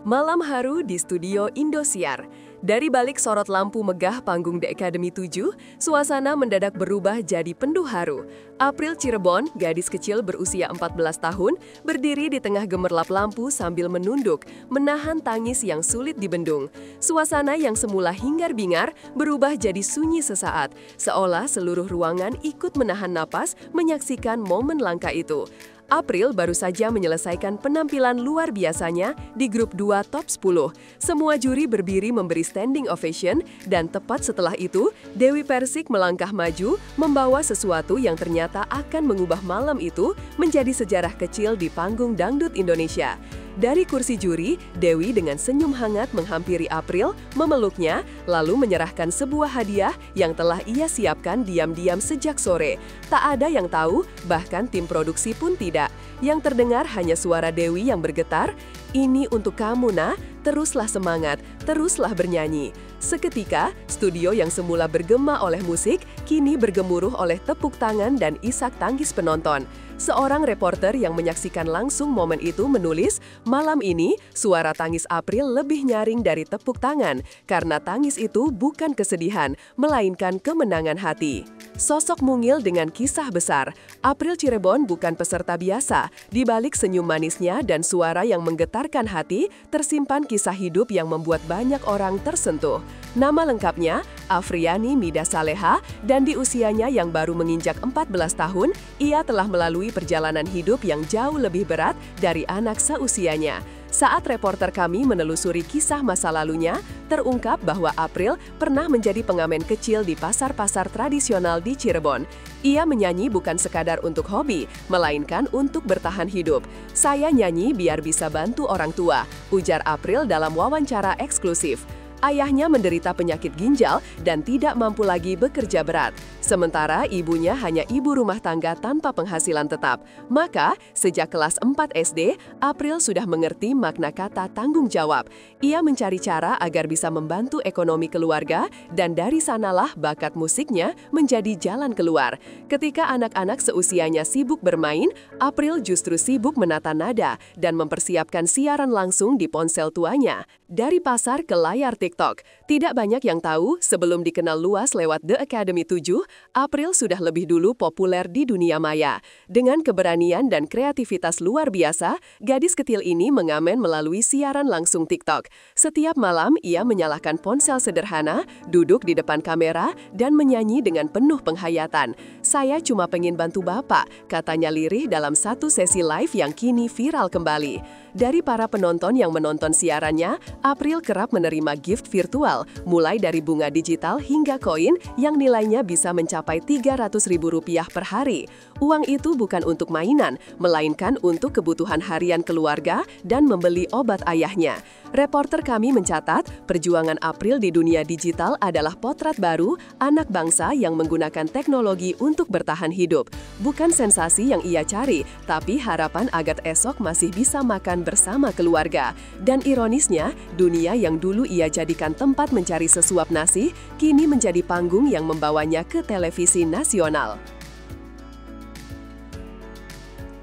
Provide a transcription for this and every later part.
Malam haru di studio Indosiar. Dari balik sorot lampu megah panggung The Academy 7, suasana mendadak berubah jadi penuh haru. April Cirebon, gadis kecil berusia 14 tahun, berdiri di tengah gemerlap lampu sambil menunduk, menahan tangis yang sulit dibendung. Suasana yang semula hingar-bingar berubah jadi sunyi sesaat, seolah seluruh ruangan ikut menahan napas menyaksikan momen langka itu. April baru saja menyelesaikan penampilan luar biasanya di grup 2 top 10. Semua juri berdiri memberi standing ovation dan tepat setelah itu, Dewi Persik melangkah maju membawa sesuatu yang ternyata akan mengubah malam itu menjadi sejarah kecil di panggung dangdut Indonesia. Dari kursi juri, Dewi dengan senyum hangat menghampiri April, memeluknya, lalu menyerahkan sebuah hadiah yang telah ia siapkan diam-diam sejak sore. Tak ada yang tahu, bahkan tim produksi pun tidak. Yang terdengar hanya suara Dewi yang bergetar, "Ini untuk kamu, Nak. Teruslah semangat, teruslah bernyanyi." Seketika, studio yang semula bergema oleh musik, kini bergemuruh oleh tepuk tangan dan isak tangis penonton. Seorang reporter yang menyaksikan langsung momen itu menulis, "Malam ini, suara tangis April lebih nyaring dari tepuk tangan, karena tangis itu bukan kesedihan, melainkan kemenangan hati." Sosok mungil dengan kisah besar, April Cirebon bukan peserta biasa. Di balik senyum manisnya dan suara yang menggetarkan hati, tersimpan kisah hidup yang membuat banyak orang tersentuh. Nama lengkapnya, Afriani Mida Saleha, dan di usianya yang baru menginjak 14 tahun, ia telah melalui perjalanan hidup yang jauh lebih berat dari anak seusianya. Saat reporter kami menelusuri kisah masa lalunya, terungkap bahwa April pernah menjadi pengamen kecil di pasar-pasar tradisional di Cirebon. Ia menyanyi bukan sekadar untuk hobi, melainkan untuk bertahan hidup. "Saya nyanyi biar bisa bantu orang tua," ujar April dalam wawancara eksklusif. Ayahnya menderita penyakit ginjal dan tidak mampu lagi bekerja berat. Sementara ibunya hanya ibu rumah tangga tanpa penghasilan tetap. Maka, sejak kelas 4 SD, April sudah mengerti makna kata tanggung jawab. Ia mencari cara agar bisa membantu ekonomi keluarga, dan dari sanalah bakat musiknya menjadi jalan keluar. Ketika anak-anak seusianya sibuk bermain, April justru sibuk menata nada dan mempersiapkan siaran langsung di ponsel tuanya. Dari pasar ke layar TikTok, tidak banyak yang tahu sebelum dikenal luas lewat The Academy 7, April sudah lebih dulu populer di dunia maya. Dengan keberanian dan kreativitas luar biasa, gadis kecil ini mengamen melalui siaran langsung TikTok. Setiap malam ia menyalakan ponsel sederhana, duduk di depan kamera, dan menyanyi dengan penuh penghayatan. "Saya cuma pengen bantu Bapak," katanya lirih dalam satu sesi live yang kini viral kembali. Dari para penonton yang menonton siarannya, April kerap menerima gift virtual, mulai dari bunga digital hingga koin yang nilainya bisa mencapai Rp300.000 per hari. Uang itu bukan untuk mainan, melainkan untuk kebutuhan harian keluarga dan membeli obat ayahnya. Reporter kami mencatat, perjuangan April di dunia digital adalah potret baru anak bangsa yang menggunakan teknologi untuk bertahan hidup. Bukan sensasi yang ia cari, tapi harapan agar esok masih bisa makan bersama keluarga. Dan ironisnya, dunia yang dulu ia jadikan tempat mencari sesuap nasi, kini menjadi panggung yang membawanya ke televisi nasional.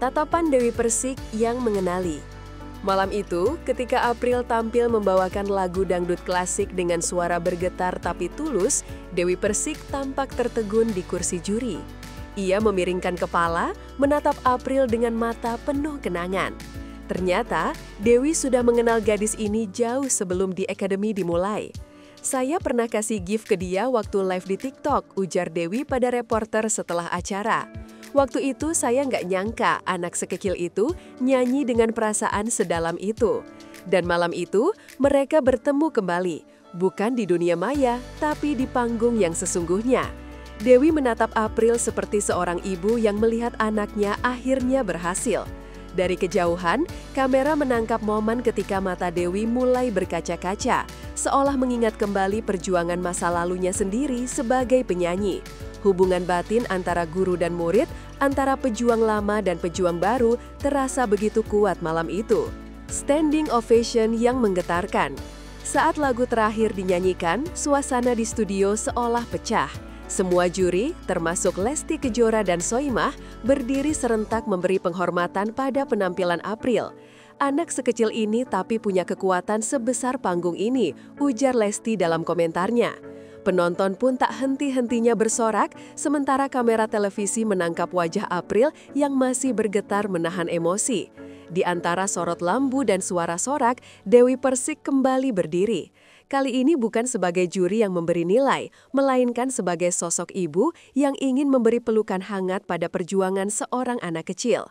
Tatapan Dewi Persik yang mengenali. Malam itu, ketika April tampil membawakan lagu dangdut klasik dengan suara bergetar tapi tulus, Dewi Persik tampak tertegun di kursi juri. Ia memiringkan kepala, menatap April dengan mata penuh kenangan. Ternyata, Dewi sudah mengenal gadis ini jauh sebelum The Academy dimulai. "Saya pernah kasih gift ke dia waktu live di TikTok," ujar Dewi pada reporter setelah acara. "Waktu itu saya nggak nyangka anak sekecil itu nyanyi dengan perasaan sedalam itu." Dan malam itu, mereka bertemu kembali. Bukan di dunia maya, tapi di panggung yang sesungguhnya. Dewi menatap April seperti seorang ibu yang melihat anaknya akhirnya berhasil. Dari kejauhan, kamera menangkap momen ketika mata Dewi mulai berkaca-kaca, seolah mengingat kembali perjuangan masa lalunya sendiri sebagai penyanyi. Hubungan batin antara guru dan murid, antara pejuang lama dan pejuang baru, terasa begitu kuat malam itu. Standing ovation yang menggetarkan. Saat lagu terakhir dinyanyikan, suasana di studio seolah pecah. Semua juri, termasuk Lesti Kejora dan Soimah, berdiri serentak memberi penghormatan pada penampilan April. Anak sekecil ini tapi punya kekuatan sebesar panggung ini, ujar Lesti dalam komentarnya. Penonton pun tak henti-hentinya bersorak, sementara kamera televisi menangkap wajah April yang masih bergetar menahan emosi. Di antara sorot lambu dan suara sorak, Dewi Persik kembali berdiri. Kali ini bukan sebagai juri yang memberi nilai, melainkan sebagai sosok ibu yang ingin memberi pelukan hangat pada perjuangan seorang anak kecil.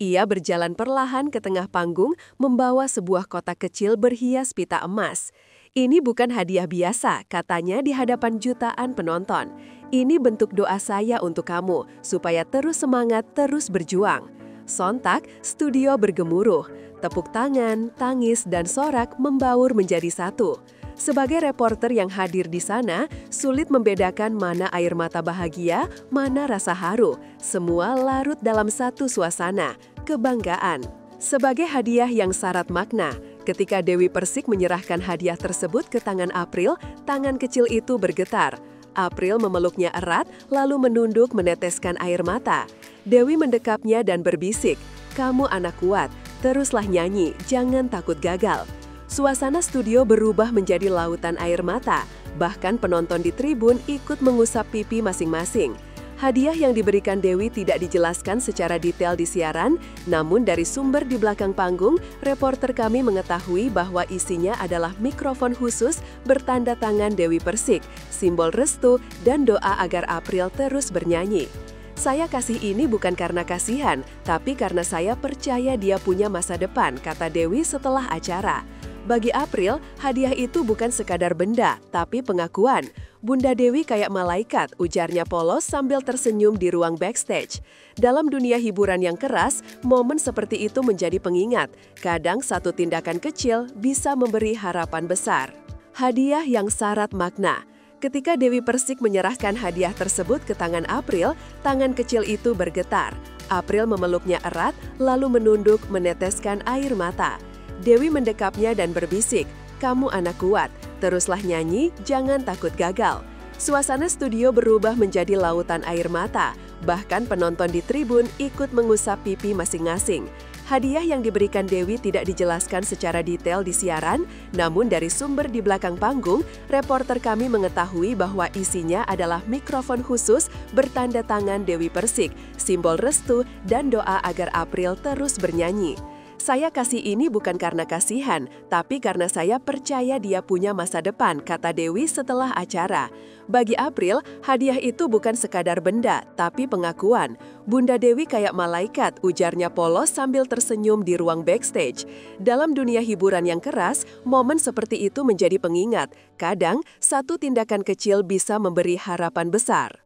Ia berjalan perlahan ke tengah panggung, membawa sebuah kotak kecil berhias pita emas. Ini bukan hadiah biasa, katanya di hadapan jutaan penonton. Ini bentuk doa saya untuk kamu, supaya terus semangat, terus berjuang. Sontak, studio bergemuruh. Tepuk tangan, tangis, dan sorak membaur menjadi satu. Sebagai reporter yang hadir di sana, sulit membedakan mana air mata bahagia, mana rasa haru. Semua larut dalam satu suasana, kebanggaan. Sebagai hadiah yang syarat makna, ketika Dewi Persik menyerahkan hadiah tersebut ke tangan April, tangan kecil itu bergetar. April memeluknya erat, lalu menunduk meneteskan air mata. Dewi mendekapnya dan berbisik, "Kamu anak kuat, teruslah nyanyi, jangan takut gagal." Suasana studio berubah menjadi lautan air mata, bahkan penonton di tribun ikut mengusap pipi masing-masing. Hadiah yang diberikan Dewi tidak dijelaskan secara detail di siaran, namun dari sumber di belakang panggung, reporter kami mengetahui bahwa isinya adalah mikrofon khusus bertanda tangan Dewi Persik, simbol restu dan doa agar April terus bernyanyi. "Saya kasih ini bukan karena kasihan, tapi karena saya percaya dia punya masa depan," kata Dewi setelah acara. Bagi April, hadiah itu bukan sekadar benda, tapi pengakuan. "Bunda Dewi kayak malaikat," ujarnya polos sambil tersenyum di ruang backstage. Dalam dunia hiburan yang keras, momen seperti itu menjadi pengingat. Kadang satu tindakan kecil bisa memberi harapan besar. Hadiah yang syarat makna. Ketika Dewi Persik menyerahkan hadiah tersebut ke tangan April, tangan kecil itu bergetar. April memeluknya erat, lalu menunduk meneteskan air mata. Dewi mendekapnya dan berbisik, "Kamu anak kuat, teruslah nyanyi, jangan takut gagal." Suasana studio berubah menjadi lautan air mata, bahkan penonton di tribun ikut mengusap pipi masing-masing. Hadiah yang diberikan Dewi tidak dijelaskan secara detail di siaran, namun dari sumber di belakang panggung, reporter kami mengetahui bahwa isinya adalah mikrofon khusus bertanda tangan Dewi Persik, simbol restu dan doa agar April terus bernyanyi. "Saya kasih ini bukan karena kasihan, tapi karena saya percaya dia punya masa depan," kata Dewi setelah acara. Bagi April, hadiah itu bukan sekadar benda, tapi pengakuan. "Bunda Dewi kayak malaikat," ujarnya polos sambil tersenyum di ruang backstage. Dalam dunia hiburan yang keras, momen seperti itu menjadi pengingat. Kadang, satu tindakan kecil bisa memberi harapan besar.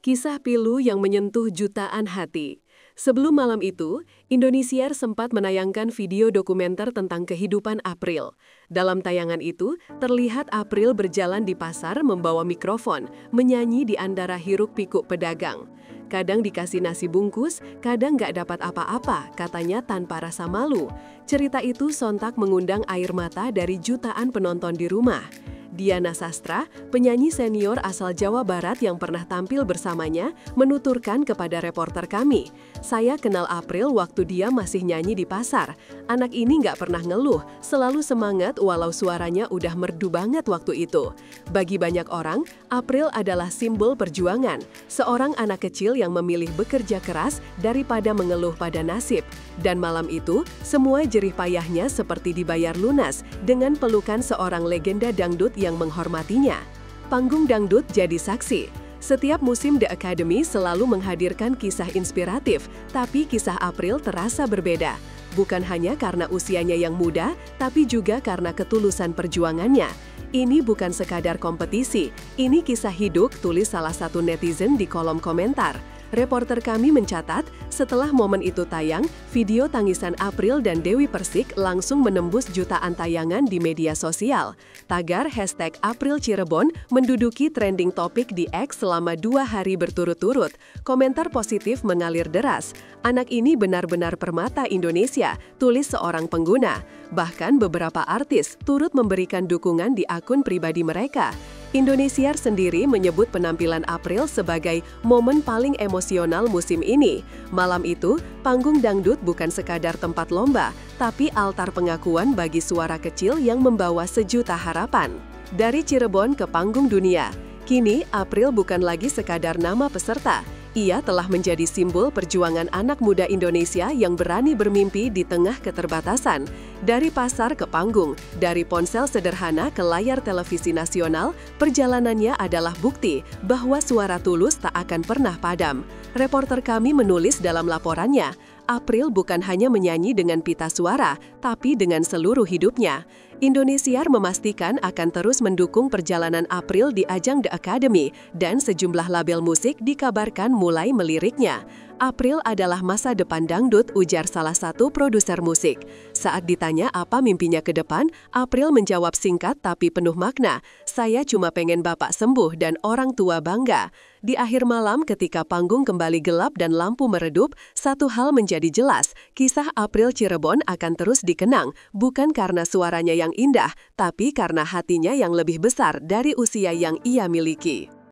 Kisah pilu yang menyentuh jutaan hati. Sebelum malam itu, Indosiar sempat menayangkan video dokumenter tentang kehidupan April. Dalam tayangan itu, terlihat April berjalan di pasar membawa mikrofon, menyanyi di antara hiruk-pikuk pedagang. Kadang dikasih nasi bungkus, kadang nggak dapat apa-apa, katanya tanpa rasa malu. Cerita itu sontak mengundang air mata dari jutaan penonton di rumah. Diana Sastra, penyanyi senior asal Jawa Barat yang pernah tampil bersamanya, menuturkan kepada reporter kami, "Saya kenal April waktu dia masih nyanyi di pasar. Anak ini nggak pernah ngeluh, selalu semangat walau suaranya udah merdu banget waktu itu." Bagi banyak orang, April adalah simbol perjuangan, seorang anak kecil yang memilih bekerja keras daripada mengeluh pada nasib. Dan malam itu, semua jerih payahnya seperti dibayar lunas dengan pelukan seorang legenda dangdut yang menghormatinya. Panggung dangdut jadi saksi. Setiap musim The Academy selalu menghadirkan kisah inspiratif, tapi kisah April terasa berbeda. Bukan hanya karena usianya yang muda, tapi juga karena ketulusan perjuangannya. "Ini bukan sekadar kompetisi, ini kisah hidup," tulis salah satu netizen di kolom komentar. Reporter kami mencatat, setelah momen itu tayang, video tangisan April dan Dewi Persik langsung menembus jutaan tayangan di media sosial. Tagar hashtag April Cirebon menduduki trending topik di X selama 2 hari berturut-turut. Komentar positif mengalir deras. "Anak ini benar-benar permata Indonesia," tulis seorang pengguna. Bahkan beberapa artis turut memberikan dukungan di akun pribadi mereka. Indosiar sendiri menyebut penampilan April sebagai momen paling emosional musim ini. Malam itu, panggung dangdut bukan sekadar tempat lomba, tapi altar pengakuan bagi suara kecil yang membawa sejuta harapan. Dari Cirebon ke panggung dunia, kini April bukan lagi sekadar nama peserta. Ia telah menjadi simbol perjuangan anak muda Indonesia yang berani bermimpi di tengah keterbatasan. Dari pasar ke panggung, dari ponsel sederhana ke layar televisi nasional, perjalanannya adalah bukti bahwa suara tulus tak akan pernah padam. Reporter kami menulis dalam laporannya, April bukan hanya menyanyi dengan pita suara, tapi dengan seluruh hidupnya. Indosiar memastikan akan terus mendukung perjalanan April di ajang The Academy, dan sejumlah label musik dikabarkan mulai meliriknya. April adalah masa depan dangdut, ujar salah satu produser musik. Saat ditanya apa mimpinya ke depan, April menjawab singkat tapi penuh makna, "Saya cuma pengen bapak sembuh dan orang tua bangga." Di akhir malam ketika panggung kembali gelap dan lampu meredup, satu hal menjadi jelas, kisah April Cirebon akan terus dikenang, bukan karena suaranya yang indah, tapi karena hatinya yang lebih besar dari usia yang ia miliki.